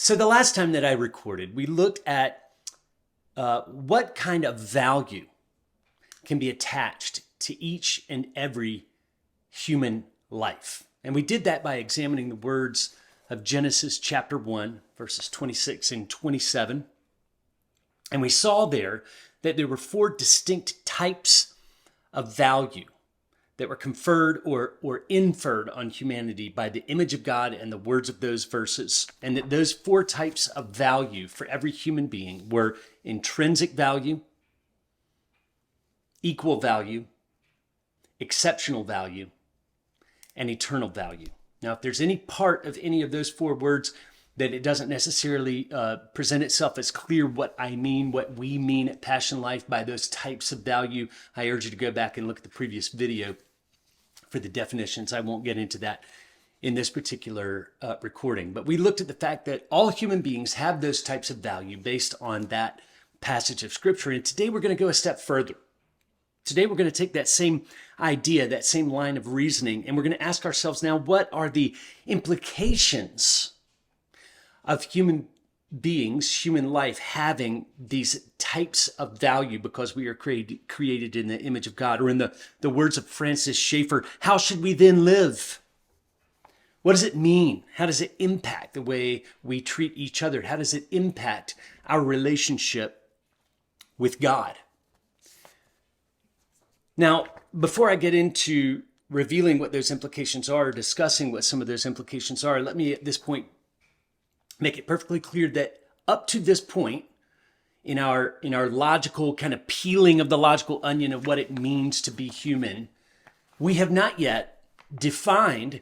So the last time that I recorded, we looked at what kind of value can be attached to each and every human life. And we did that by examining the words of Genesis chapter 1, verses 26 and 27. And we saw there that there were four distinct types of value that were conferred or inferred on humanity by the image of God and the words of those verses. And that those four types of value for every human being were intrinsic value, equal value, exceptional value, and eternal value. Now, if there's any part of any of those four words that it doesn't necessarily present itself as clear what I mean, what we mean at Passion Life by those types of value, I urge you to go back and look at the previous video for the definitions. I won't get into that in this particular recording. But we looked at the fact that all human beings have those types of value based on that passage of Scripture. And today we're going to go a step further. Today we're going to take that same idea, that same line of reasoning, and we're going to ask ourselves now, what are the implications of human beings, human life, having these types of value because we are created in the image of God? Or in the words of Francis Schaeffer, how should we then live? What does it mean? How does it impact the way we treat each other? How does it impact our relationship with God? Now, before I get into revealing what those implications are, discussing what some of those implications are, let me at this point make it perfectly clear that up to this point in our logical kind of peeling of the logical onion of what it means to be human, we have not yet defined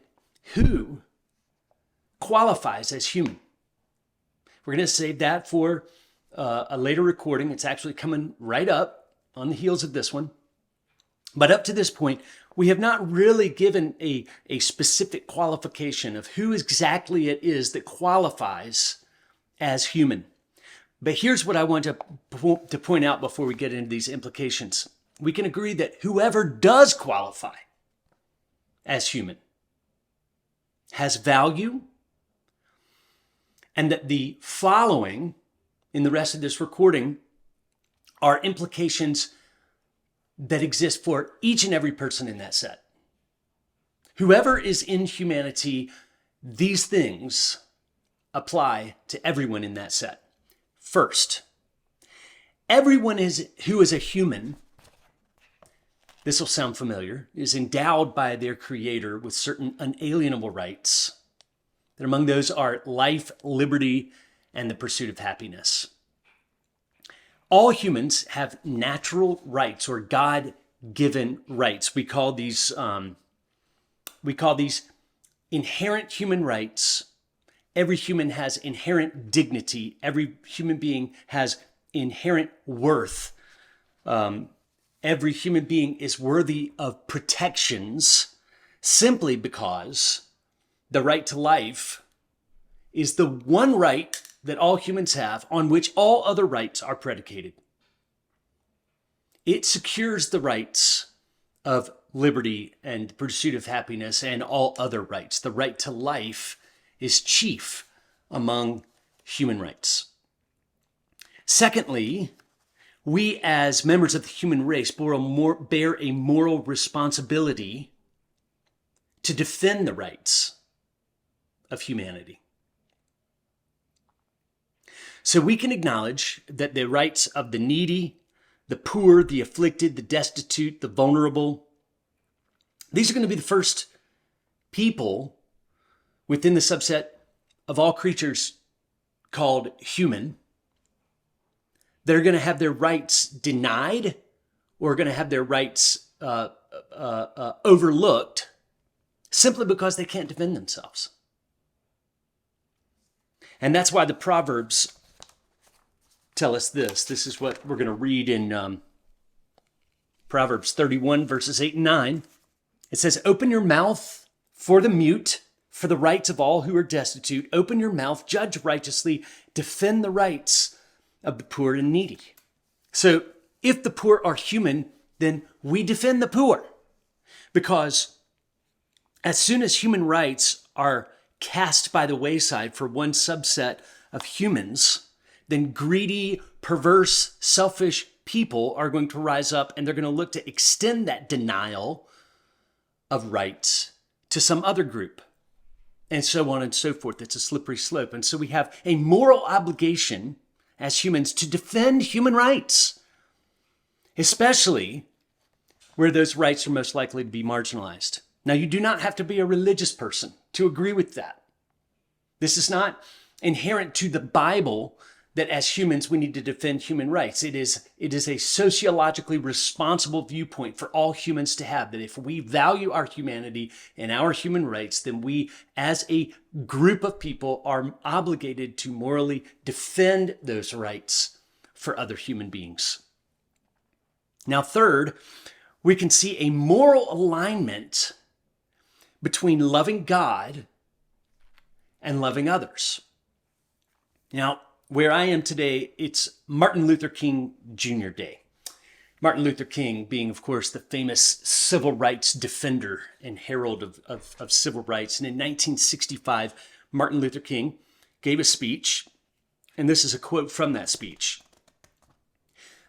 who qualifies as human. We're going to save that for a later recording. It's actually coming right up on the heels of this one. But up to this point, we have not really given a specific qualification of who exactly it is that qualifies as human. But here's what I want to point out before we get into these implications. We can agree that whoever does qualify as human has value, and that the following in the rest of this recording are implications that exist for each and every person in that set. Whoever is in humanity, these things apply to everyone in that set. First, everyone who is a human, this will sound familiar, is endowed by their Creator with certain unalienable rights. And among those are life, liberty, and the pursuit of happiness. All humans have natural rights or God-given rights. We call these inherent human rights. Every human has inherent dignity. Every human being has inherent worth. Every human being is worthy of protections simply because the right to life is the one right that all humans have on which all other rights are predicated. It secures the rights of liberty and pursuit of happiness and all other rights. The right to life is chief among human rights. Secondly, we as members of the human race bear a moral responsibility to defend the rights of humanity. So we can acknowledge that the rights of the needy, the poor, the afflicted, the destitute, the vulnerable, these are going to be the first people within the subset of all creatures called human that are going to have their rights denied or are going to have their rights overlooked simply because they can't defend themselves. And that's why the Proverbs tell us this. This is what we're going to read in Proverbs 31, verses 8 and 9. It says, "Open your mouth for the mute, for the rights of all who are destitute. Open your mouth, judge righteously, defend the rights of the poor and needy." So if the poor are human, then we defend the poor. Because as soon as human rights are cast by the wayside for one subset of humans, then greedy, perverse, selfish people are going to rise up, and they're going to look to extend that denial of rights to some other group, and so on and so forth. It's a slippery slope. And so we have a moral obligation as humans to defend human rights, especially where those rights are most likely to be marginalized. Now, you do not have to be a religious person to agree with that. This is not inherent to the Bible that as humans we need to defend human rights. It is a sociologically responsible viewpoint for all humans to have, that if we value our humanity and our human rights, then we as a group of people are obligated to morally defend those rights for other human beings. Now, third, we can see a moral alignment between loving God and loving others. Now, where I am today, it's Martin Luther King Jr. Day. Martin Luther King being, of course, the famous civil rights defender and herald of civil rights. And in 1965, Martin Luther King gave a speech, and this is a quote from that speech.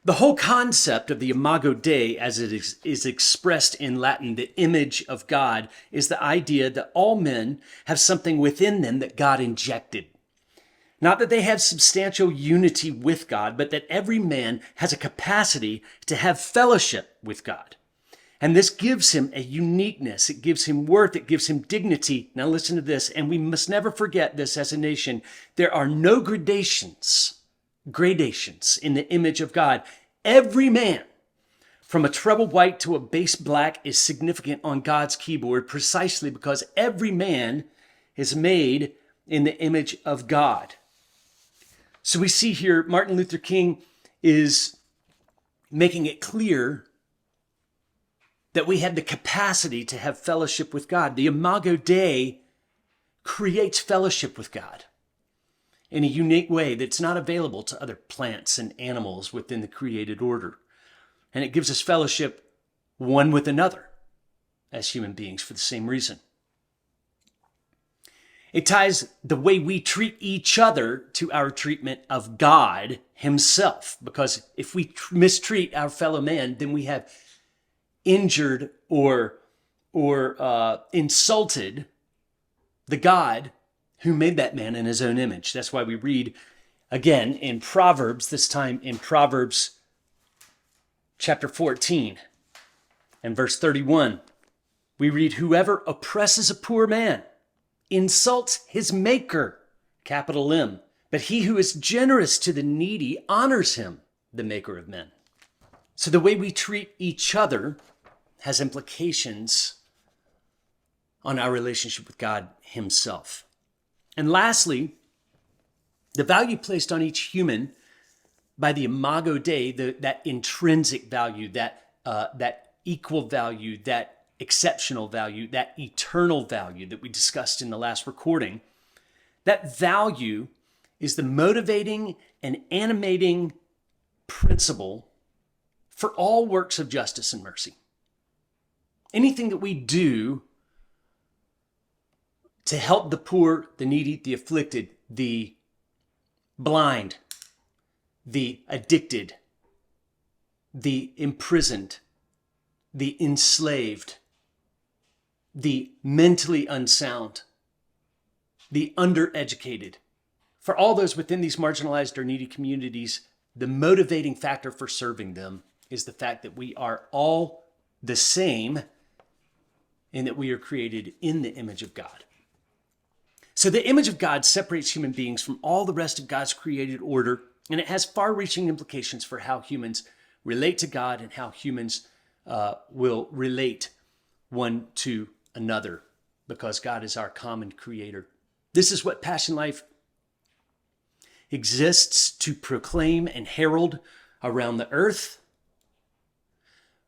The whole concept of the imago Dei, as it is expressed in Latin, the image of God, is the idea that all men have something within them that God injected. Not that they have substantial unity with God, but that every man has a capacity to have fellowship with God. And this gives him a uniqueness. It gives him worth. It gives him dignity. Now listen to this, and we must never forget this as a nation. There are no gradations in the image of God. Every man, from a treble white to a bass black, is significant on God's keyboard precisely because every man is made in the image of God. So we see here Martin Luther King is making it clear that we have the capacity to have fellowship with God. The imago Dei creates fellowship with God in a unique way that's not available to other plants and animals within the created order. And it gives us fellowship one with another as human beings for the same reason. It ties the way we treat each other to our treatment of God himself. Because if we mistreat our fellow man, then we have injured or insulted the God who made that man in his own image. That's why we read again in Proverbs, this time in Proverbs chapter 14 and verse 31. We read, whoever oppresses a poor man insults his maker, capital M. But he who is generous to the needy honors him, the maker of men. So the way we treat each other has implications on our relationship with God himself. And lastly, the value placed on each human by the imago Dei, that intrinsic value, that equal value, that exceptional value, that eternal value that we discussed in the last recording, that value is the motivating and animating principle for all works of justice and mercy. Anything that we do to help the poor, the needy, the afflicted, the blind, the addicted, the imprisoned, the enslaved, the mentally unsound, the undereducated. For all those within these marginalized or needy communities, the motivating factor for serving them is the fact that we are all the same and that we are created in the image of God. So the image of God separates human beings from all the rest of God's created order, and it has far-reaching implications for how humans relate to God and how humans will relate one to another, because God is our common creator. This is what PassionLife exists to proclaim and herald around the earth.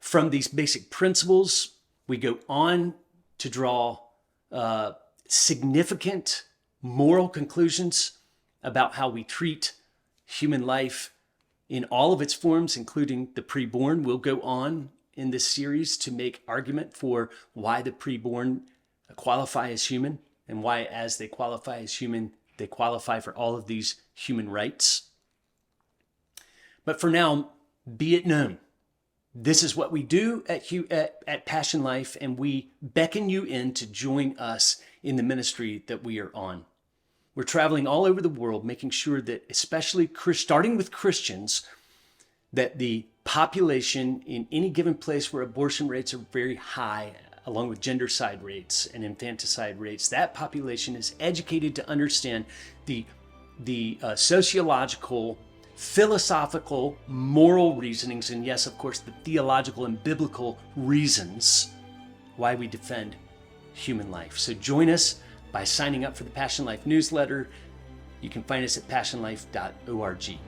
From these basic principles, we go on to draw significant moral conclusions about how we treat human life in all of its forms, including the preborn. We'll go on in this series to make argument for why the preborn qualify as human and why, as they qualify as human, They qualify for all of these human rights. But for now, be it known, this is what we do at Passion Life, and we beckon you in to join us in the ministry that we are on. We're traveling all over the world, making sure that, especially starting with Christians, that the population in any given place where abortion rates are very high, along with gendercide rates and infanticide rates, that population is educated to understand the sociological, philosophical, moral reasonings, and yes, of course, the theological and biblical reasons why we defend human life. So join us by signing up for the Passion Life newsletter. You can find us at passionlife.org.